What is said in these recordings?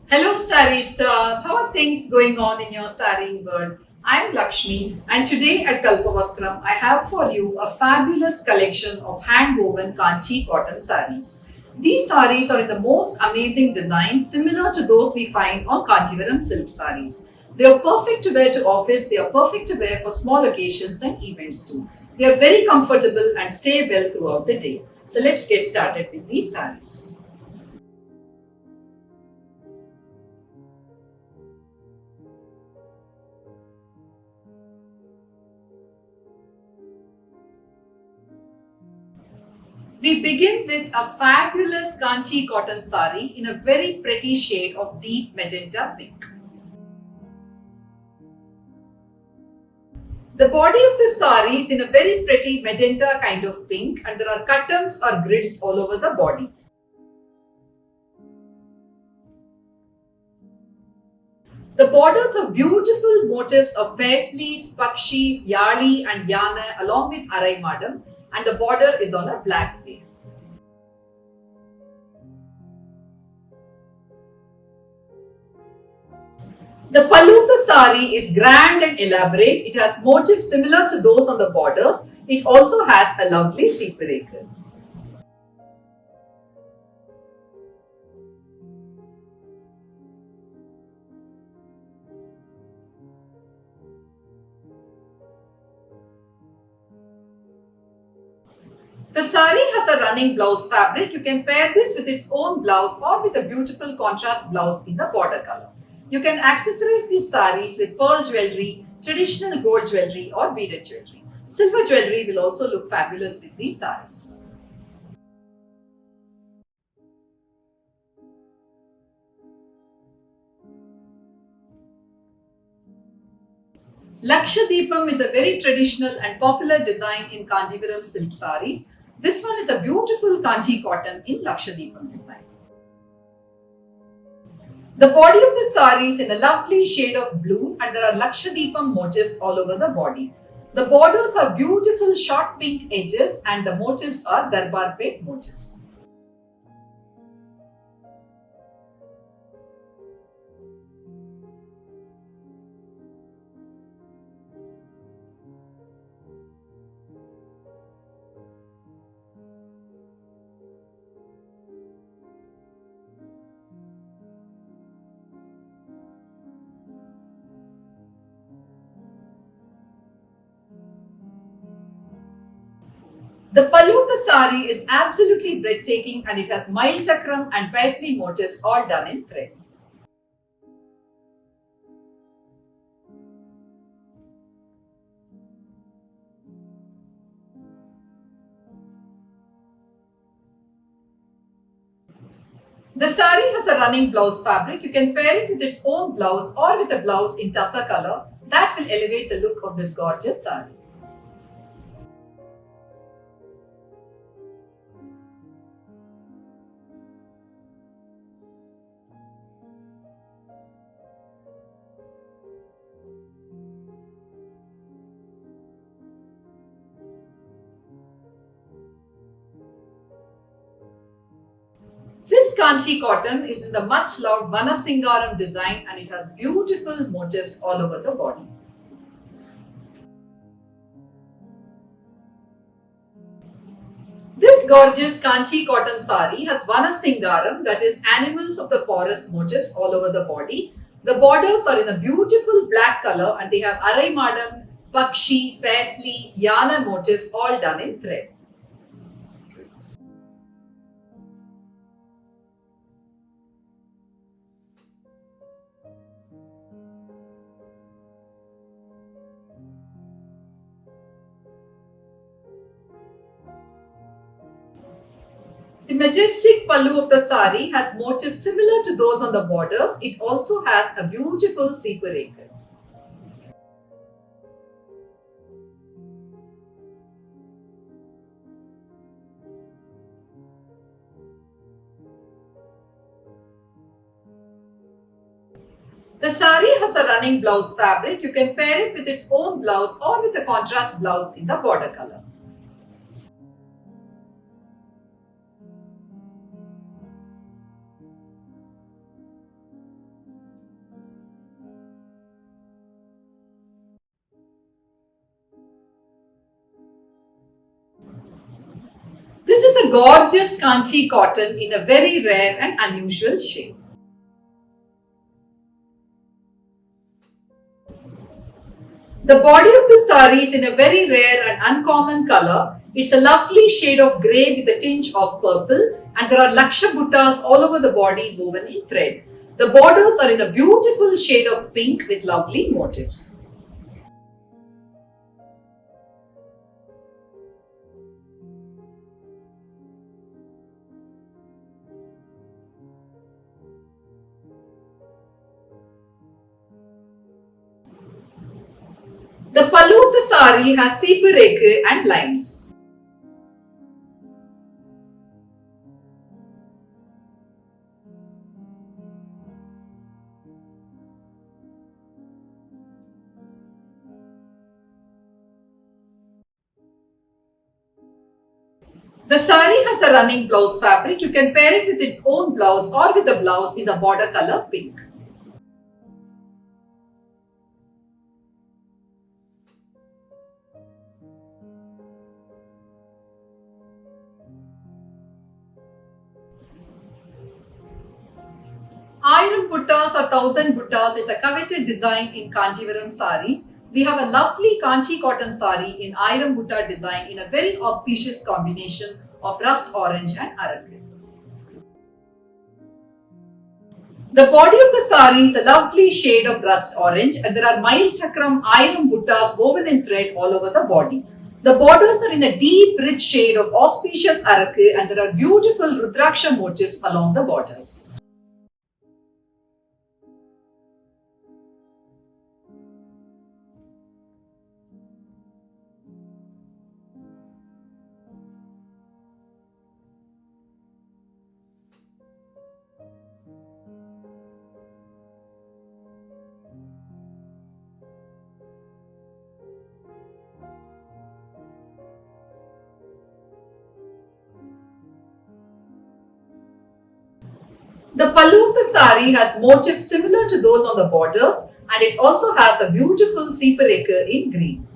Hello, Sari stars. How are things going on in your Sari world? I am Lakshmi, and today at Kalpavastram, I have for you a fabulous collection of hand woven Kanchi cotton saris. These saris are in the most amazing designs, similar to those we find on Kanchivaram silk saris. They are perfect to wear to office, they are perfect to wear for small occasions and events too. They are very comfortable and stay well throughout the day. So let's get started with these saris. We begin with a fabulous Kanchi cotton sari in a very pretty shade of deep magenta pink. The body of the sari is in a very pretty magenta kind of pink and there are cuttons or grids all over the body. The borders have beautiful motifs of paisleys, pakshis, yali and yana along with arai madam and the border is on a black base. The pallu of the sari is grand and elaborate. It has motifs similar to those on the borders. It also has a lovely separate. The sari has a running blouse fabric. You can pair this with its own blouse or with a beautiful contrast blouse in the border color. You can accessorize these saris with pearl jewelry, traditional gold jewelry or beaded jewelry. Silver jewelry will also look fabulous with these saris. Lakshadweepam is a very traditional and popular design in Kanjivaram silk saris. This one is a beautiful Kanji cotton in Lakshadweepam design. The body of the sari is in a lovely shade of blue and there are Lakshadweepam motifs all over the body. The borders have beautiful short pink edges and the motifs are Darbar Pet motifs. The pallu of the sari is absolutely breathtaking and it has Mail Chakram and paisley motifs all done in thread. The sari has a running blouse fabric. You can pair it with its own blouse or with a blouse in tussa color. That will elevate the look of this gorgeous sari. This Kanchi cotton is in the much loved Vanasingaram design and it has beautiful motifs all over the body. This gorgeous Kanchi cotton sari has Vanasingaram, that is animals of the forest motifs all over the body. The borders are in a beautiful black color and they have Arai Madam, Pakshi, Paisley, Yana motifs all done in thread. The majestic pallu of the sari has motifs similar to those on the borders. It also has a beautiful sequin. The sari has a running blouse fabric. You can pair it with its own blouse or with a contrast blouse in the border color. gorgeous Kanchi cotton in a very rare and unusual shade. The body of the sari is in a very rare and uncommon color. It's a lovely shade of grey with a tinge of purple, and there are Laksha buttas all over the body woven in thread. The borders are in a beautiful shade of pink with lovely motifs. The pallu of the sari has seepareke and lines. The sari has a running blouse fabric. You can pair it with its own blouse or with the blouse in the border color pink. Iron buttas or thousand buttas is a coveted design in Kanjivaram saris. We have a lovely Kanchi cotton sari in Iron butta design in a very auspicious combination of rust orange and arakku. The body of the sari is a lovely shade of rust orange, and there are Mail Chakram iron buttas woven in thread all over the body. The borders are in a deep, rich shade of auspicious arakku, and there are beautiful Rudraksha motifs along the borders. The pallu of the sari has motifs similar to those on the borders, and it also has a beautiful seepareke in green.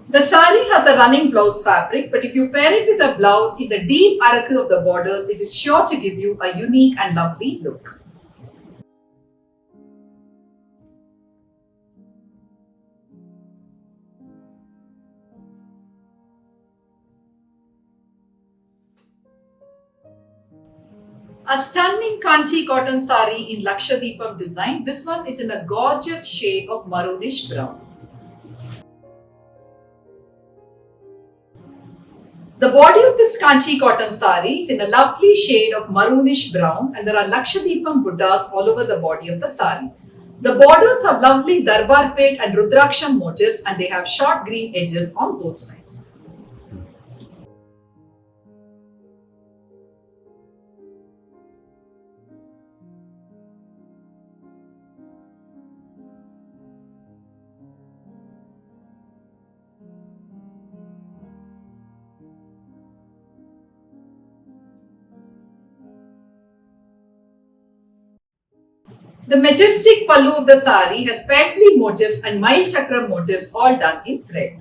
The sari has a running blouse fabric, but if you pair it with a blouse in the deep arakku of the borders, it is sure to give you a unique and lovely look. A stunning Kanchi cotton sari in Lakshadweepam design. This one is in a gorgeous shade of maroonish brown. The body of this Kanchi cotton sari is in a lovely shade of maroonish brown, and there are Lakshadweepam buttas all over the body of the sari. The borders have lovely Darbarpet and Rudraksham motifs, and they have short green edges on both sides. The majestic pallu of the sari has paisley motifs and Mail Chakram motifs all done in thread.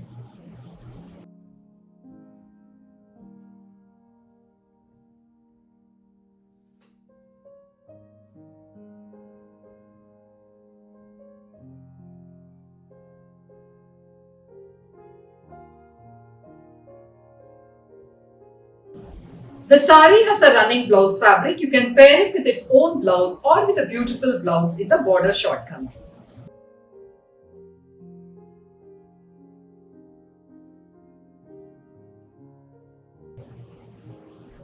The sari has a running blouse fabric. You can pair it with its own blouse or with a beautiful blouse in the border shortcut.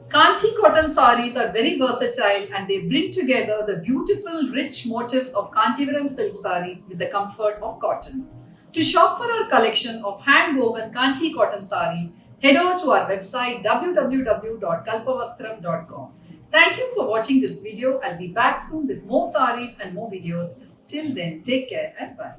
Kanchi cotton saris are very versatile, and they bring together the beautiful rich motifs of Kanchivaram silk saris with the comfort of cotton. To shop for our collection of hand-woven Kanchi cotton saris, head over to our website www.kalpavastram.com. Thank you for watching this video. I'll be back soon with more saris and more videos. Till then, take care and bye.